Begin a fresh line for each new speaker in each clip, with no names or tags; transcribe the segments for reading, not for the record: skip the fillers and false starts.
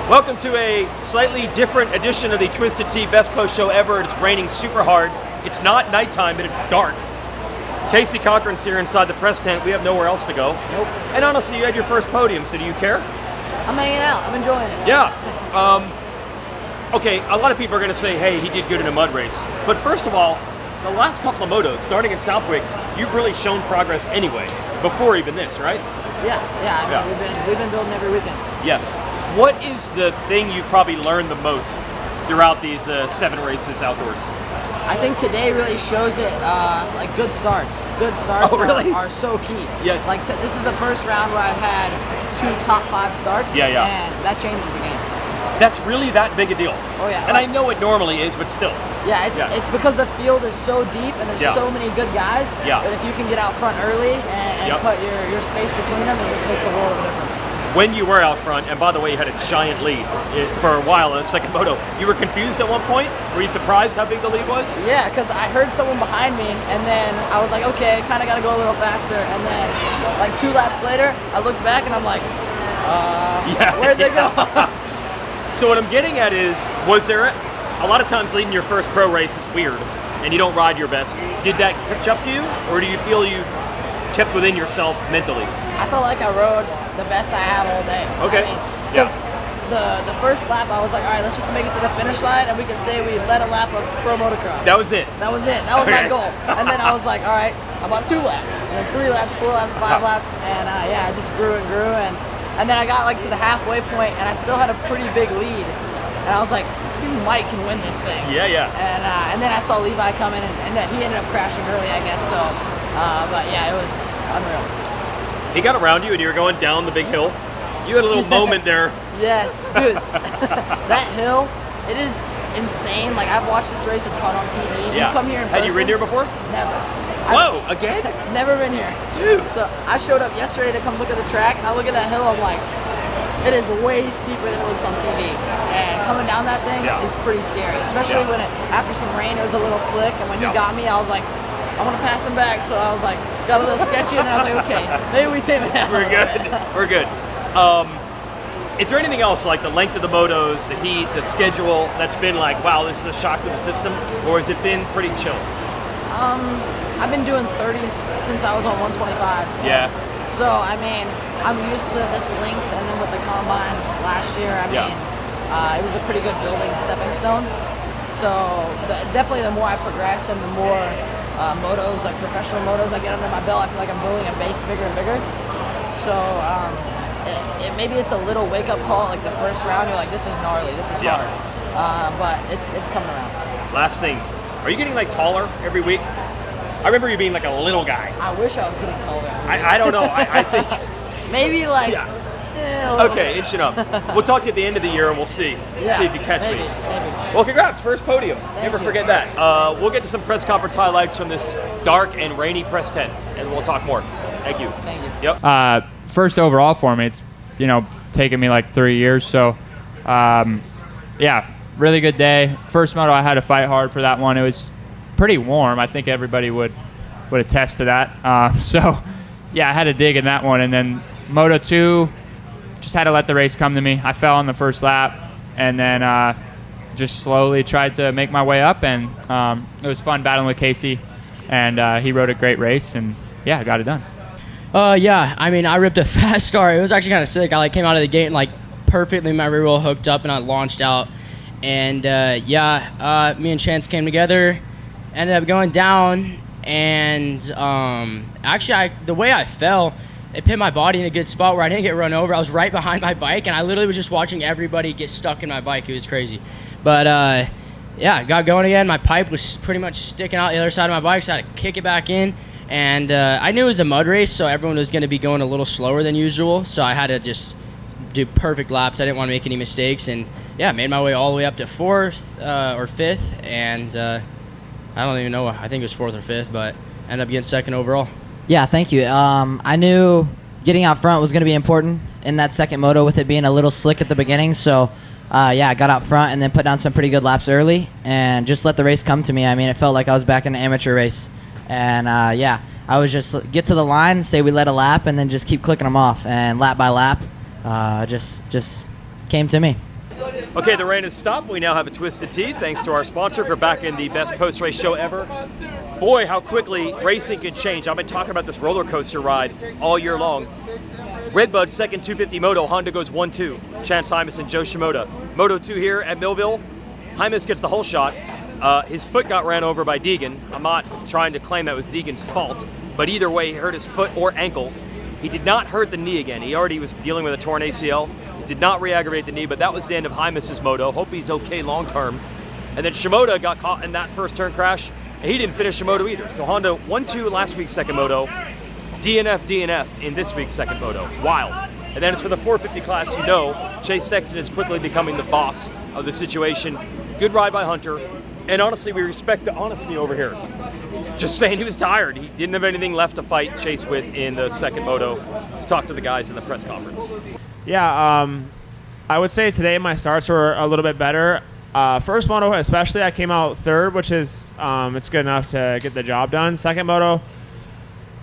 Welcome to a slightly different edition of the Twisted Tea Best Post Show ever. It's raining super hard. It's not nighttime, but it's dark. Casey Cochran's here inside the press tent. We have nowhere else to go.
Nope.
And honestly, you had your first podium, so do you care?
I'm hanging out. I'm enjoying it.
Yeah. Okay, a lot of people are going to say, hey, he did good in a mud race. But first of all, the last couple of motos, starting in Southwick, you've really shown progress anyway, before even this, right?
Yeah. I mean, we've been building every weekend.
Yes. What is the thing you've probably learned the most throughout these 7 races outdoors?
I think today really shows it, like good starts. Good starts are so key.
Yes.
Like this is the first round where I've had 2 top 5 starts.
Yeah.
And that changes the game.
That's really that big a deal.
Oh yeah.
And I know it normally is, but still.
Yeah, it's because the field is so deep and there's so many good guys.
Yeah.
That if you can get out front early and put your space between them, it just makes a world of a difference.
When you were out front, and by the way, you had a giant lead for a while in the second moto, you were confused at one point? Were you surprised how big the lead was?
Yeah, because I heard someone behind me, and then I was like, okay, kind of got to go a little faster. And then, like 2 laps later, I looked back and I'm like, where'd they go?
So what I'm getting at is, was there a lot of times leading your first pro race is weird, and you don't ride your best. Did that catch up to you, or do you feel you kept within yourself mentally?
I felt like I rode the best I have all day.
Okay.
I mean, because the first lap, I was like, all right, let's just make it to the finish line, and we can say we led a lap of pro motocross.
That was it.
That was it. That was my goal. And then I was like, all right, how about 2 laps? And then 3 laps, 4 laps, 5 laps, and I just grew and grew, and then I got like to the halfway point, and I still had a pretty big lead, and I was like, Mike can win this thing.
Yeah.
And then I saw Levi coming, and he ended up crashing early, I guess. So, but yeah, it was unreal.
He got around you and you were going down the big hill. You had a little moment there.
Yes, dude. That hill, it is insane. Like, I've watched this race a ton on TV.
Yeah.
You come here in person.
Had you ridden here before?
Never.
Whoa, again?
Never been here.
Dude.
So I showed up yesterday to come look at the track, and I look at that hill, I'm like, it is way steeper than it looks on TV. And coming down that thing is pretty scary, especially when after some rain, it was a little slick, and when he got me, I was like, I want to pass him back, so I was like, got a little sketchy, and then I was like, okay, maybe we tame it down.
We're good. We're good. Is there anything else, like the length of the motos, the heat, the schedule, that's been like, wow, this is a shock to the system, or has it been pretty chill?
I've been doing 30s since I was on 125s.
Yeah.
So, I mean, I'm used to this length, and then with the combine last year, I mean, it was a pretty good building stepping stone. So, definitely the more I progress and the more motos, like professional motos I get under my belt, I feel like I'm building a base bigger and bigger. So, maybe it's a little wake-up call, like the first round, you're like, this is gnarly, this is hard. But it's coming around.
Last thing, are you getting like taller every week? I remember you being like a little guy.
I wish I was getting taller.
I don't know. I think
maybe like.
Okay, inch it up. We'll talk to you at the end of the year and we'll see. See if you catch me.
Maybe.
Well, congrats, first podium. Never
you.
forget that. We'll get to some press conference highlights from this dark and rainy press tent, and we'll talk more. Thank you.
Thank you.
Yep.
First overall for me, it's taken me like 3 years. So, really good day. First moto, I had to fight hard for that one. It was pretty warm. I think everybody would attest to that. I had to dig in that one. And then Moto 2, just had to let the race come to me. I fell on the first lap, and then just slowly tried to make my way up. And it was fun battling with Casey, and he rode a great race, and I got it done.
I mean, I ripped a fast start. It was actually kind of sick. I came out of the gate and perfectly my rear wheel hooked up, and I launched out. And me and Chance came together. Ended up going down, and the way I fell, it hit my body in a good spot where I didn't get run over. I was right behind my bike, and I literally was just watching everybody get stuck in my bike. It was crazy. But, got going again. My pipe was pretty much sticking out the other side of my bike, so I had to kick it back in. And I knew it was a mud race, so everyone was going to be going a little slower than usual, so I had to just do perfect laps. I didn't want to make any mistakes, and, made my way all the way up to 4th or 5th, and I don't even know. I think it was 4th or 5th, but ended up getting 2nd overall.
Yeah, thank you. I knew getting out front was going to be important in that second moto with it being a little slick at the beginning. So, I got out front and then put down some pretty good laps early and just let the race come to me. I mean, it felt like I was back in an amateur race. And, I was just get to the line, say we led a lap, and then just keep clicking them off. And lap by lap, just came to me.
Okay, the rain has stopped. We now have a Twisted Tea, thanks to our sponsor for backing the best post-race show ever. Boy, how quickly racing can change. I've been talking about this roller coaster ride all year long. Redbud, second 250 Moto. Honda goes 1-2. Chance Hymas and Joe Shimoda. Moto 2 here at Millville. Hymas gets the whole shot. His foot got ran over by Deegan. I'm not trying to claim that was Deegan's fault, but either way, he hurt his foot or ankle. He did not hurt the knee again. He already was dealing with a torn ACL. Did not re-aggravate the knee, but that was the end of Hymas' moto. Hope he's okay long term. And then Shimoda got caught in that first turn crash, and he didn't finish the moto either. So Honda 1-2 last week's second moto, DNF in this week's second moto. Wild. And then as for the 450 class, you know, Chase Sexton is quickly becoming the boss of the situation. Good ride by Hunter. And honestly, we respect the honesty over here. Just saying he was tired. He didn't have anything left to fight Chase with in the second moto. Let's talk to the guys in the press conference.
Yeah, I would say today my starts were a little bit better. First moto especially, I came out third, which is it's good enough to get the job done. Second moto,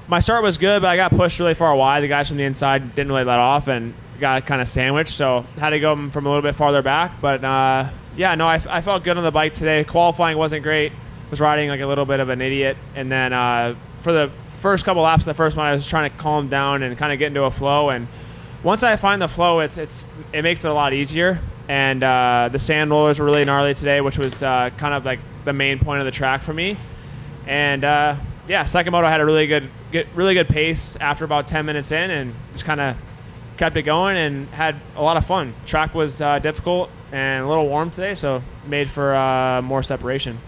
my start was good, but I got pushed really far wide. The guys from the inside didn't really let off and got kind of sandwiched, so had to go from a little bit farther back. But yeah, no, I felt good on the bike today. Qualifying wasn't great. Was riding like a little bit of an idiot. And then for the first couple laps of the first one, I was trying to calm down and kind of get into a flow. And once I find the flow, it makes it a lot easier. And the sand rollers were really gnarly today, which was kind of like the main point of the track for me. And yeah, second moto had a really good pace after about 10 minutes in, and just kind of kept it going and had a lot of fun. Track was difficult and a little warm today, so made for more separation.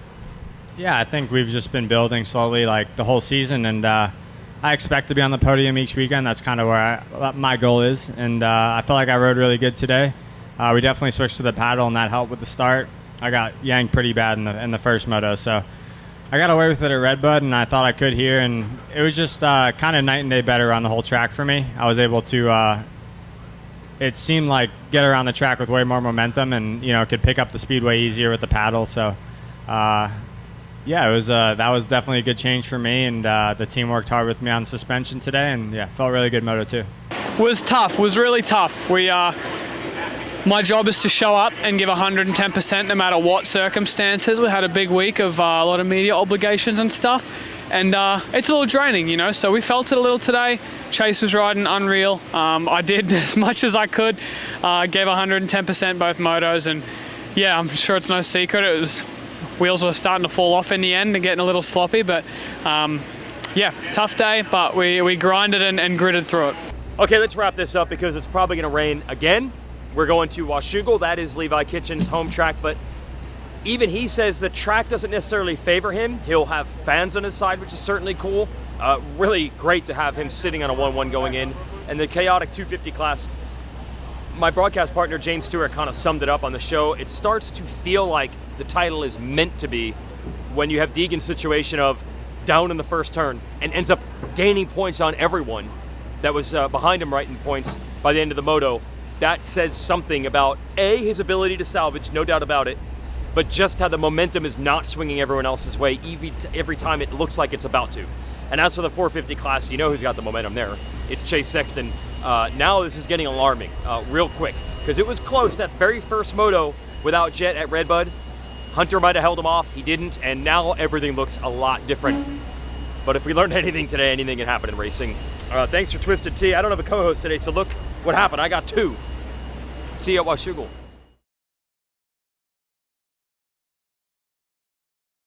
Yeah, I think we've just been building slowly like the whole season, and I expect to be on the podium each weekend. That's kind of where my goal is, and I felt like I rode really good today. We definitely switched to the paddle, and that helped with the start. I got yanked pretty bad in the first moto, so I got away with it at Redbud, and I thought I could here, and it was just kind of night and day better on the whole track for me. I was able to, it seemed like get around the track with way more momentum, and could pick up the speed way easier with the paddle. So, yeah, it was that was definitely a good change for me, and the team worked hard with me on suspension today, and yeah, felt really good Moto 2.
Was tough. Was really tough. My job is to show up and give 110% no matter what circumstances. We had a big week of a lot of media obligations and stuff, and it's a little draining, so we felt it a little today. Chase was riding unreal. I did as much as I could, gave 110% both motos, and yeah, I'm sure it's no secret. Wheels were starting to fall off in the end and getting a little sloppy, but yeah, tough day, but we grinded and gritted through it.
Okay, let's wrap this up because it's probably going to rain again. We're going to Washougal. That is Levi Kitchen's home track, but even he says the track doesn't necessarily favor him. He'll have fans on his side, which is certainly cool. Really great to have him sitting on a 1-1 going in. And the chaotic 250 class, my broadcast partner James Stewart kind of summed it up on the show. It starts to feel like the title is meant to be when you have Deegan's situation of down in the first turn and ends up gaining points on everyone that was behind him right in points by the end of the moto. That says something about, A, his ability to salvage, no doubt about it, but just how the momentum is not swinging everyone else's way every time it looks like it's about to. And as for the 450 class, you know who's got the momentum there. It's Chase Sexton. Now this is getting alarming real quick because it was close that very first moto without Jet at Redbud. Hunter might have held him off. He didn't, and now everything looks a lot different. But if we learned anything today, anything can happen in racing. Thanks for Twisted Tea. I don't have a co-host today, so look what happened. I got two. See you at Washougal.